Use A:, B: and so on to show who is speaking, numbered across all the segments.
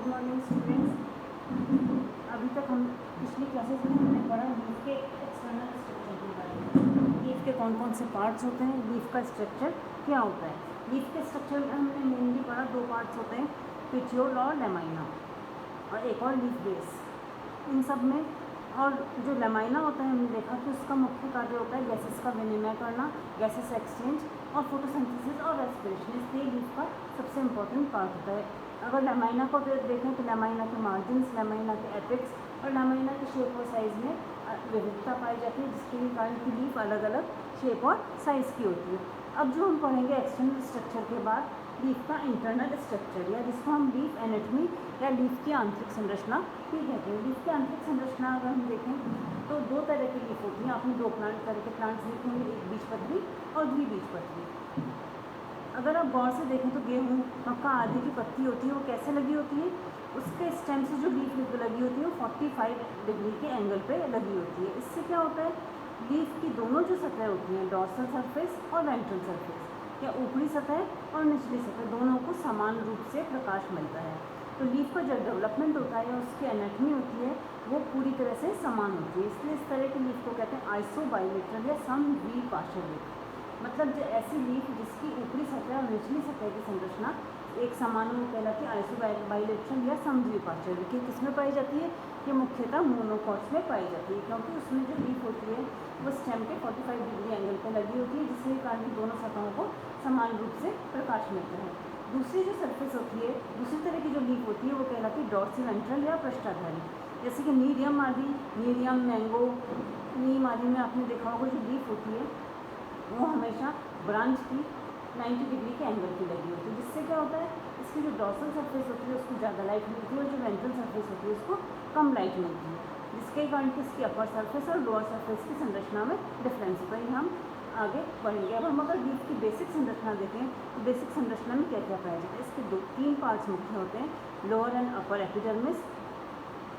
A: Good morning students. अभी तक हम पिछली क्लासेस में हमने पढ़ा लीफ के एक्सटर्नल स्ट्रक्चर के बारे में। लीफ के कौन कौन से पार्ट्स होते हैं, लीफ का स्ट्रक्चर क्या होता है। लीफ के स्ट्रक्चर में हमने मेनली पढ़ा दो पार्ट्स होते हैं, पेटियोल और लैमाइना, और एक और लीफ बेस। इन सब में और जो लैमाइना होता है हमने देखा कि उसका मुख्य कार्य होता है गैसेस का विनिमय करना, गैसेस एक्सचेंज और फोटोसिंथेसिस और रेस्पिरेशन। इसलिए लीफ का सबसे इम्पोर्टेंट पार्ट होता है। अगर लैमाइना को देखें तो लैमाइना के मार्जिन्स, लैमाइना के एपेक्स और लैमाइना के शेप और साइज़ में विविधता पाई जाती है, जिसके कारण की लीफ अलग अलग शेप और साइज़ की होती है। अब जो हम पढ़ेंगे एक्सटर्नल स्ट्रक्चर के बाद लीफ का इंटरनल स्ट्रक्चर, या जिसको हम लीफ एनाटॉमी या लीफ की आंतरिक संरचना भी कहते हैं। लीफ की आंतरिक संरचना अगर हम देखें तो दो तरह की लीफ होती हैं। आपने दो तरह के प्लांट्स देखे होंगे, एक बीजपत्री और द्विबीजपत्री। अगर आप गौर से देखें तो गेहूँ, मक्का आदि की पत्ती होती है, वो कैसे लगी होती है, उसके स्टेम से जो लीफ लगी होती है वो 45 डिग्री के एंगल पे लगी होती है। इससे क्या होता है, लीफ की दोनों जो सतह होती हैं, डॉर्सल सरफेस और वेंट्रल सरफेस, या ऊपरी सतह और निचली सतह, दोनों को समान रूप से प्रकाश मिलता है। तो लीफ का जो डेवलपमेंट होता है या उसकी एनाटॉमी होती है वो पूरी तरह से समान होती है। इसलिए इस तरह की लीफ को कहते हैं आइसोबाइलेटरल या समद्विपार्श्विक लीफ। मतलब जो ऐसी लीफ जिसकी ऊपरी सतह और निचली सतह की संरचना एक समान में कहलाती है आइसोबाइलेटरल या समद्विपार्श्विक लीफ। किसमें पाई जाती है, ये मुख्यतः मोनोकॉट्स में पाई जाती है, क्योंकि उसमें जो लीफ होती है वो स्टेम के 45 डिग्री एंगल पर लगी होती है, जिसके कारण दोनों सतहों को समान रूप से प्रकाश मिलता है। दूसरी जो सरफेस होती है, दूसरी तरह की जो लीफ होती है वो कहलाती है डॉर्सिवेंट्रल या पृष्ठाधारी। जैसे कि नीरियम आदि, नीरियम, मैंगो, नीम आदि में आपने देखा होगा जो लीफ होती है वो हमेशा ब्रांच की 90 डिग्री के एंगल की लगी होती है, जिससे क्या होता है, इसकी जो डॉर्सल सरफेस होती है उसको ज़्यादा लाइट मिलती है और जो वेंट्रल सरफेस होती है उसको कम लाइट मिलती है, जिसके कारण कि इसकी अपर सरफेस और लोअर सरफेस की संरचना में डिफरेंस होता है। हम आगे बढ़ेंगे। अब हम अगर लीफ की बेसिक संरचना देखें तो बेसिक संरचना में क्या क्या पाया जाता है, इसके तीन पार्ट्स मुख्य होते हैं, लोअर एंड अपर एपिडर्मिस,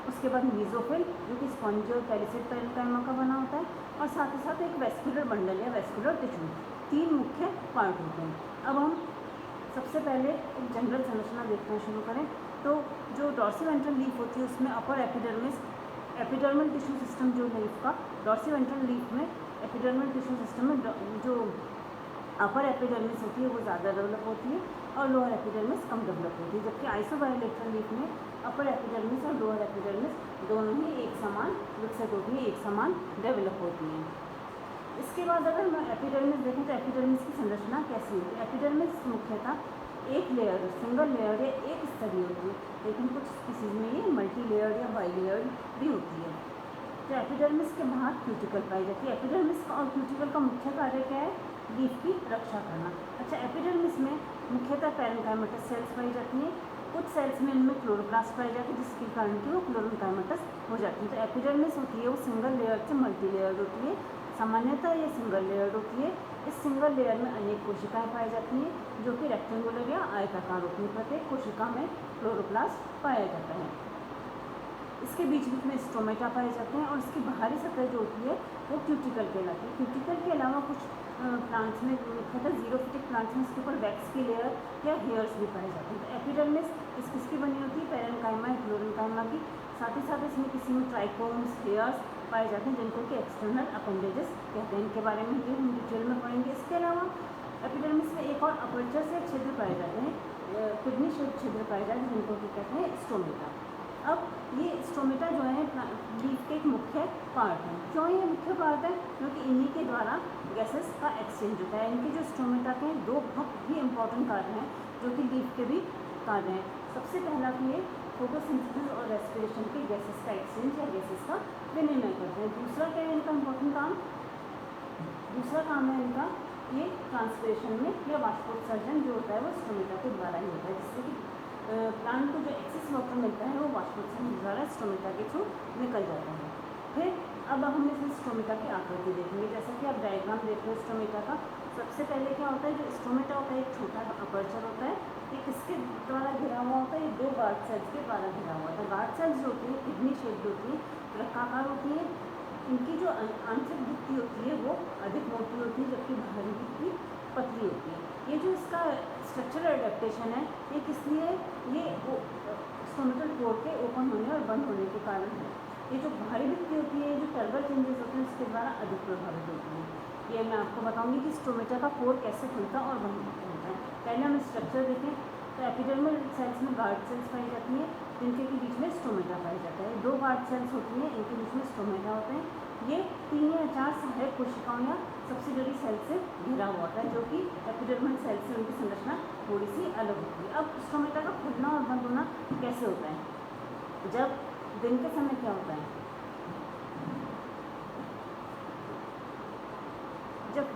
A: उसके बाद मीजोफिल जो कि स्पॉन्जी और पैलिसेड पैरेन्काइमा का बना होता है, और साथ ही साथ एक वेस्कुलर बंडल या वेस्कुलर टिश्यू। तीन मुख्य पार्ट होते हैं। अब हम सबसे पहले एक जनरल संरचना देखना शुरू करें तो जो डॉर्सिवेंट्रल लीफ होती है उसमें upper epidermis, epidermal tissue system जो लीफ का, डॉर्सिवेंट्रल लीफ में एपिडर्मल टिश्यू सिस्टम में जो अपर एपिडर्मिस होती है वो ज़्यादा डेवलप होती है और लोअर एपिडर्मिस कम डेवलप होती है, जबकि आइसोबाइलेटरल लीफ में अपर एपिडर्मिस और लोअर एपिडर्मिस दोनों ही एक समान विकसित होती है, एक समान डेवलप होती हैं। इसके बाद अगर हम एपिडर्मिस देखें तो एपिडर्मिस की संरचना कैसी होती है। एपिडर्मिस मुख्यतः एक लेयर, सिंगल लेयर या एक स्तरीय होती है, लेकिन कुछ स्पीसीज में ये मल्टी लेयर या बाई लेयर भी होती है। तो एपिडर्मिस के बाहर क्यूटिकल पाई जाती है। एपिडर्मिस और क्यूटिकल का मुख्य कार्य क्या है, लीफ की रक्षा करना। अच्छा, एपिडर्मिस में मुख्यतः पैरेन्काइमेटस सेल्स पाई जाती हैं, कुछ सेल्स में इनमें क्लोरोप्लास्ट पाई जाती है, जिसके कारण कि वो क्लोरोकाइमेटस हो जाती है। तो एपिडर्मिस होती है वो सिंगल लेयर से मल्टी लेयर होती है, सामान्यतः ये सिंगल लेयर होती है। इस सिंगल लेयर में अनेक कोशिकाएं पाई जाती हैं जो कि रेक्टेंगुलर या आयताकार होती हैं। प्रत्येक कोशिका में क्लोरोप्लास्ट पाया जाता है। इसके बीच बीच में स्टोमेटा पाए जाते हैं और इसकी बाहरी सतह जो होती है वो क्यूटिकल कहलाती है। क्यूटिकल के अलावा कुछ प्लांट्स में मुख्यतः जीरोफिटिक प्लांट्स में इसके ऊपर वैक्स की लेयर या हेयर्स भी पाए जाते हैं। तो एपिडर्मिस किसकी बनी होती है, पैरेन्काइमा या क्लोरेन्काइमा की। साथ ही साथ इसमें किसी में ट्राइकोम्स, हेयर्स पाए जाते हैं जिनको कि एक्सटर्नल अपेंडेजेस कहते हैं। इनके बारे में भी हम डिटेल में पढ़ेंगे। इसके अलावा एपिडर्मिस में एक और अपर्चर से छिद्र पाए जाते हैं, किडनी शेप छिद्र पाए जाते हैं, जिनको कि कहते हैं स्टोमेटा। अब ये स्टोमेटा जो है लीफ के एक मुख्य पार्ट है। क्यों ये मुख्य पार्ट है, क्योंकि इन्हीं के द्वारा गैसेस का एक्सचेंज होता है। इनके जो स्टोमेटा के दो बहुत ही इंपॉर्टेंट कार्य हैं जो कि लीफ के भी कार्य हैं। सबसे पहला कि ये फोटोसिंथेसिस और रेस्पिरेशन के गैसेस का एक्सचेंज या गैसेस का विनिमय करते हैं। दूसरा क्या है इनका इंपॉर्टेंट काम, दूसरा काम है इनका ये ट्रांसपिरेशन में या वाष्पोत्सर्जन जो होता है वो स्टोमेटा के द्वारा ही होता है, जिससे कि प्लांट को जो एक्सेस वाटर मिलता है वो वाष्पोत्सर्जन द्वारा स्टोमेटा के थ्रू निकल जाता है। फिर अब हम इस स्टोमेटा की आकृति देखेंगे। जैसा कि आप डायग्राम देख रहे हो स्टोमेटा का, सबसे पहले क्या होता है, जो स्टोमेटा होता है एक छोटा अपर्चर होता है, एक इसके द्वारा घिरा हुआ होता है, ये दो गार्ड सेल्स के द्वारा घिरा हुआ होता है। गार्ड सेल्स जो होती है किडनी शेप होती है, वृत्ताकार होती है। इनकी जो आंतरिक भित्ति होती है वो अधिक मोटी होती है, जबकि बाहरी भित्ति पतली होती है। ये जो इसका स्ट्रक्चरल एडेप्टेशन है ये किस लिए, ये स्टोमेटल पोर के ओपन होने और बंद होने के कारण है। ये जो बाहरी भित्ति होती है, जो टर्बल चेंजेस होते हैं उसके द्वारा अधिक प्रभावित होती है। ये मैं आपको बताऊंगी कि स्टोमेटा का पोर कैसे खुलता और बंद होता है। पहले हम स्ट्रक्चर देखें तो एपिडर्मल सेल्स में गार्ड सेल्स पाई जाती हैं, जिनके के बीच में स्टोमेटा पाया जाता है। 2 गार्ड सेल्स होती हैं, इनके बीच में स्टोमेटा होते हैं। ये 3 या 4 सहायक कोशिकाओं या सब्सिडरी सेल से घिरा हुआ होता है, जो कि एपिडर्मल सेल से उनकी संरचना थोड़ी सी अलग होती है। अब स्टोमेटा का खुलना और बंद होना कैसे होता है? जब दिन के समय क्या होता है, जब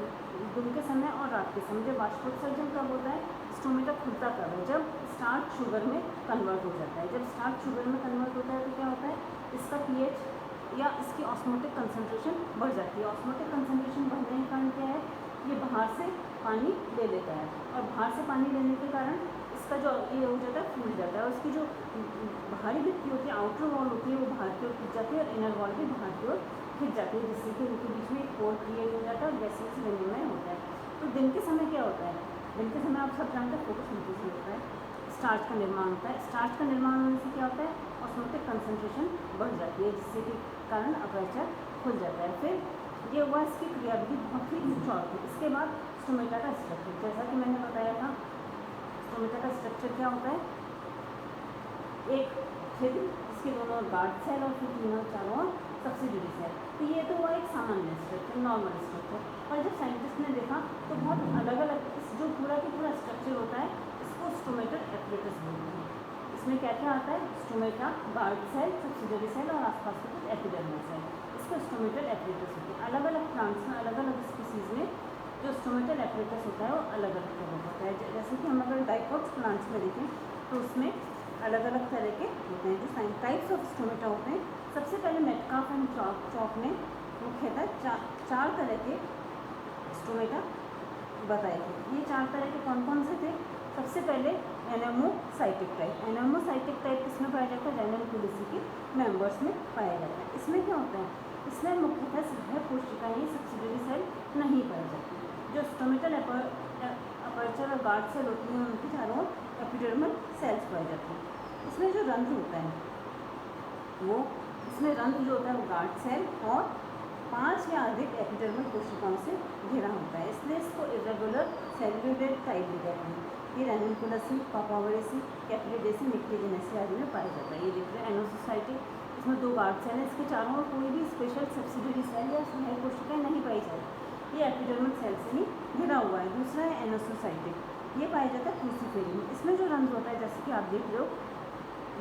A: दिन के समय और रात के समय जब वाष्पोत्सर्जन कब होता है, स्टोमेटा खुलता कब है? जब स्टार्च शुगर में कन्वर्ट हो जाता है। जब स्टार्च शुगर में कन्वर्ट होता है तो क्या होता है, इसका पीएच या इसकी ऑस्मोटिक कंसंट्रेशन बढ़ जाती है। ऑस्मोटिक कंसंट्रेशन बढ़ने के कारण क्या है, ये बाहर से पानी ले लेता है और बाहर से पानी लेने के कारण इसका जो ये हो जाता है, फूल जाता है और इसकी जो बाहरी भित्ति होती है, आउटर वॉल होती है, वो बाहर की ओर खिंच जाती है और इनर वॉल भी बाहर की ओर खिंच जाती है, जिससे कि उनके बीच में एक पोर क्रिएट हो जाता है और वैसे विनिमय होता है। तो दिन के समय क्या होता है, दिन के समय आप सब जानते हैं फोटोसिंथेसिस होता है, स्टार्च का निर्माण होता है। स्टार्च का निर्माण होने से क्या होता है, ऑस्मोटिक कंसंट्रेशन बढ़ जाती है, जिससे कि कारण अपर्चर खुल जाता है। फिर ये हुआ इसकी क्रियाविधि बहुत ही शॉर्ट है। इसके बाद स्टोमेटा का स्ट्रक्चर, जैसा कि मैंने बताया था, स्टोमेटा का स्ट्रक्चर क्या होता है, एक छिद्र, इसके दोनों गार्ड सेल और फिर तीनों चारों ओर सब्सिडरी सेल। तो ये तो हुआ एक सामान्य स्ट्रक्चर, नॉर्मल स्ट्रक्चर। और जब साइंटिस्ट ने देखा तो बहुत अलग अलग जो पूरा की पूरा स्ट्रक्चर होता है, इसको स्टोमेटल एपरेटस बोलते हैं। इसमें क्या क्या आता है, stomata, guard cell, subsidiary cell और आसपास के कुछ एपिडर्मल सेल, इसको स्टोमेटल एपरेटस होते हैं। अलग अलग प्लांट्स में, अलग अलग स्पीसीज में जो स्टोमेटल एपरेटस होता है वो अलग अलग तरह का होता है। जैसे कि हम अगर डाइकोट्स प्लांट्स में देखें तो उसमें अलग अलग तरह के होते हैं जो टाइप्स ऑफ स्टोमेटा होते हैं। सबसे पहले मेटकाफ एंड चॉक ने मुख्यतः 4 तरह के स्टोमेटा बताए थे। ये 4 तरह के कौन कौन से थे? सबसे पहले एनेमोसाइटिक टाइप। एनेमोसाइटिक टाइप किसमें पाया जाता है, रैननकुलेसी के मेंबर्स में पाया जाता है। इसमें क्या होता है, इसमें मुख्यतः सहायक कोशिकाएं, सब्सिडरी सेल नहीं पाई जाती। जो स्टोमेटल अपर्चर और गार्ड सेल होती हैं, उनके चारों एपिडर्मल सेल्स पाए जाते हैं। इसमें जो रंध्र होता है वो, इसमें रंध्र जो होता है वो गार्ड सेल और 5 या अधिक एपिडर्मल कोशिकाओं से घिरा होता है, इसलिए इसको इरेगुलर सेल्यूलर टाइप भी कहते हैं। ये रैननकुलेसी, पापावरेसी, कैप्रिडेसी, निक्टेजेनेसी आदि में पाया जाता है। ये देख रहे हैं एनोसाइटिक, इसमें 2 गार्ड सेल है, इसके चारों ओर कोई भी स्पेशल सब्सिडरी सेल या सहायक कोशिकाएं नहीं पाई जाती, ये एपिडर्मल सेल से ही घिरा हुआ है। दूसरा है एनोसाइटिक, ये पाया जाता है क्रूसिफेरी में। इसमें जो रंध्र होता है, जैसे कि आप देख रहे हो,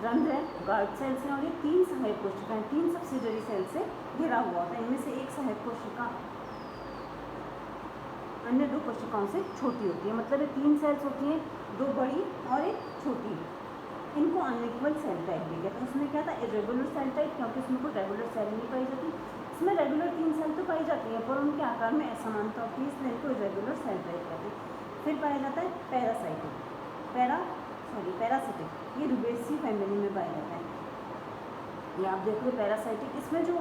A: रंध्र है, गार्ड सेल से और ये 3 सहायक कोशिकाएं, 3 सब्सिडरी सेल से घिरा हुआ होता है। इनमें से एक सहायक कोशिका अन्य 2 कोशिकाओं से छोटी होती है, मतलब ये 3 सेल्स होती हैं, 2 बड़ी और एक छोटी। इनको अनइक्वल सेल टाइप भी कहते हैं। उसमें क्या था, इरेगुलर सेल टाइप, क्योंकि उसमें कोई रेगुलर सेल नहीं पाई जाती। इसमें रेगुलर 3 सेल तो पाई जाती है, पर उनके आकार में असमानता होती है, इसलिए इनको इरेगुलर सेल टाइप कहते हैं। फिर पाया जाता है पैरासिटिक, ये रुबेसी फैमिली में पाया जाता है। ये आप देख लो पैरासाइटिक, इसमें जो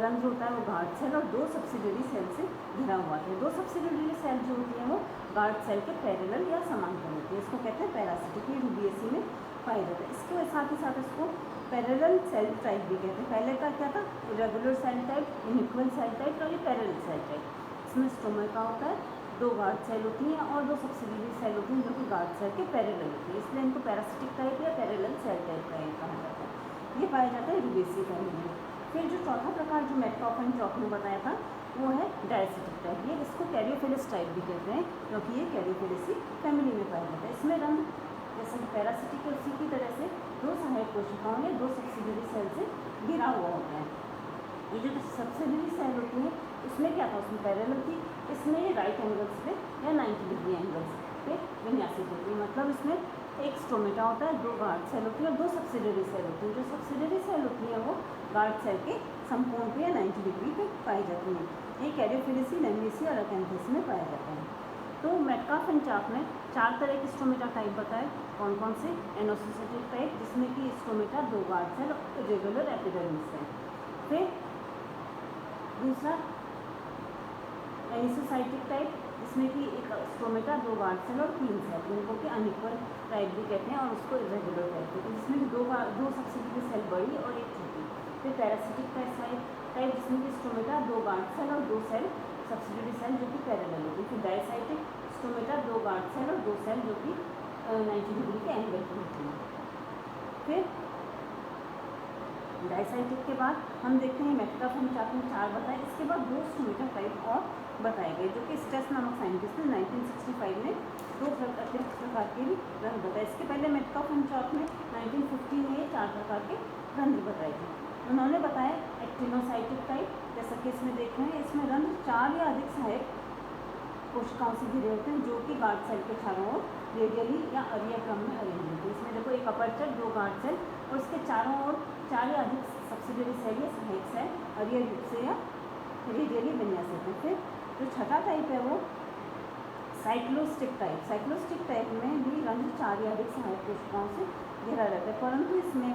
A: रंध्र होता है वो गार्ड सेल और 2 सब्सिडरी सेल से घिरा हुआ है। 2 सब्सिडरी सेल जो होती हैं वो गार्ड सेल के पैरेलल या समांतर होती है, इसको कहते हैं पैरासिटिक। ये रुबेसी में पाया जाता है। इसके साथ ही साथ इसको पैरेलल सेल टाइप भी कहते हैं। पहले का क्या था, irregular cell type, inequal cell type और ये पैरेलल सेल टाइप। इसमें स्टोमेटा होता है, 2 गार्ड सेल होती हैं और 2 सब्सिडरी सेल होती हैं जो कि गार्ड सेल के पैरेलल होती है, इसलिए इनको पैरासिटिक टाइप या पैरेलल सेल टाइप कहा जाता है। ये पाया जाता है रुबेसी फैमिली में। फिर जो चौथा प्रकार जो मेटकाफ एंड चॉक ने बताया था वो है डायसिटिक टाइप। ये इसको कैरियोफिलिस टाइप भी कहते हैं, क्योंकि ये कैरियोफिलिसी फैमिली में पाया जाता है। इसमें रंग जैसे पैरासिटिक है उसी की तरह से 2 सहायक कोशिकाओं या 2 सब्सिडरी सेल से घिरा हुआ होता है। ये जो सब्सिडरी सेल होती है उसमें क्या था, उसमें पैरेलल थी, इसमें ये राइट एंगल्स पे या 90 डिग्री एंगल्स पे विन्यासित होती है। मतलब इसमें एक स्टोमेटा होता है, 2 गार्ड सेल होती है और 2 सब्सिडरी सेल होती है। जो सब्सिडरी सेल होती है वो गार्ड सेल के समकोण पे या 90 डिग्री पे पाई जाती है। ये कैरियोफिलिसी, लैंगेसी और अकेंथस में पाया जाता है। तो मेटकाफ एंड चॉक ने 4 तरह के स्टोमेटा टाइप बताए। कौन कौन से, एनोसिटिक टाइप जिसमें कि स्टोमेटा 2 गार्ड सेल और रेगुलर एपिडर्मिस है। फिर दूसरा एनिसोसाइटिक टाइप जिसमें कि एक स्टोमेटा, 2 गार्ड सेल और 3 सेल, जिनको कि अनइक्वल टाइप भी कहते हैं और उसको इरेगुलर टाइप कहते हैं, जिसमें कि दो सब्सिडियरी सेल बड़ी और एक छोटी। फिर पैरासिटिक टाइप जिसमें कि स्टोमेटा, 2 गार्ड सेल और 2 सेल सब्सिडियरी सेल जो कि पैरेलल होती है। फिर डायसाइटिक स्टोमेटा, 2 गार्ड सेल और 2 सेल जो कि 90 डिग्री के एंगल पर होती है। फिर डायसाइटिक के बाद हम देखते हैं मेटका हम चार्ट में 4 बताए। इसके बाद 2 स्टोमेटा टाइप और बताए गए जो कि स्टेस नामक साइंटिस्ट ने 1965 में 2 अतिरिक्त प्रकार के भी रंध्र बताए। इसके पहले मेटका चार्ट में 1950 में ये 4 प्रकार के रंध्र बताए थे। उन्होंने बताया एक्टिनोसाइटिक टाइप, जैसा कि इसमें देख रहे हैं, इसमें रंध्र 4 या अधिक सहायक कोशिकाओं से घिरे होते हैं जो कि गार्ड सेल के चारों ओर रेडियली या अरिया क्रम में अरेंज होते हैं। इसमें देखो एक अपर्चर, 2 गार्ड सेल और इसके चारों ओर 4 या अधिक सब्सिडियरी सेल या सहायक सेल अरिया रूप से या रेडियली विन्यासित हैं। फिर जो छठा टाइप है वो साइक्लोस्टिक टाइप। साइक्लोस्टिक टाइप में भी रंध्र 4 या अधिक सहायक कोशिकाओं से घिरा रहता है, परंतु इसमें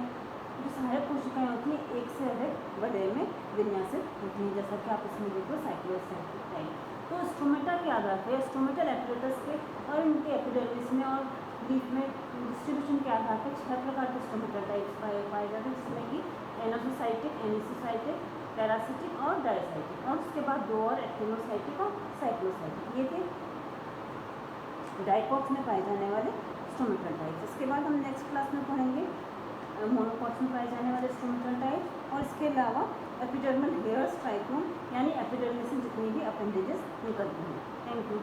A: जो सहायक कोशिकाएं होती हैं एक से अधिक वलय में विन्यासित होती हैं, जैसा कि आप इसमें देखो साइक्लोस्टिक टाइप। तो स्टोमेटा के आधार पर स्टोमेटल एपरेटस के और इनके एपिडर्मिस में और लीफ में डिस्ट्रीब्यूशन के आधार पर 6 प्रकार के स्टोमेटा टाइप्स पाए जाते हैं, जिसमें कि एनोसोसाइटिक, एनिसोसाइटिक, पैरासिटिक और डायसाइटिक, और उसके बाद 2 और एक्टिनोसाइटिक और साइक्लोसाइटिक। ये थे डाइकॉट्स में पाए जाने वाले स्टोमेटल टाइप्स। इसके बाद हम नेक्स्ट क्लास में पढ़ेंगे मोनोकॉट्स में पाए जाने वाले स्टोमेटल टाइप और इसके अलावा एपिडर्मल हेयर्स ट्राइकोम यानी एपिडर्मिस से जितनी भी अपेंडेजेस निकलती हैं। Thank you.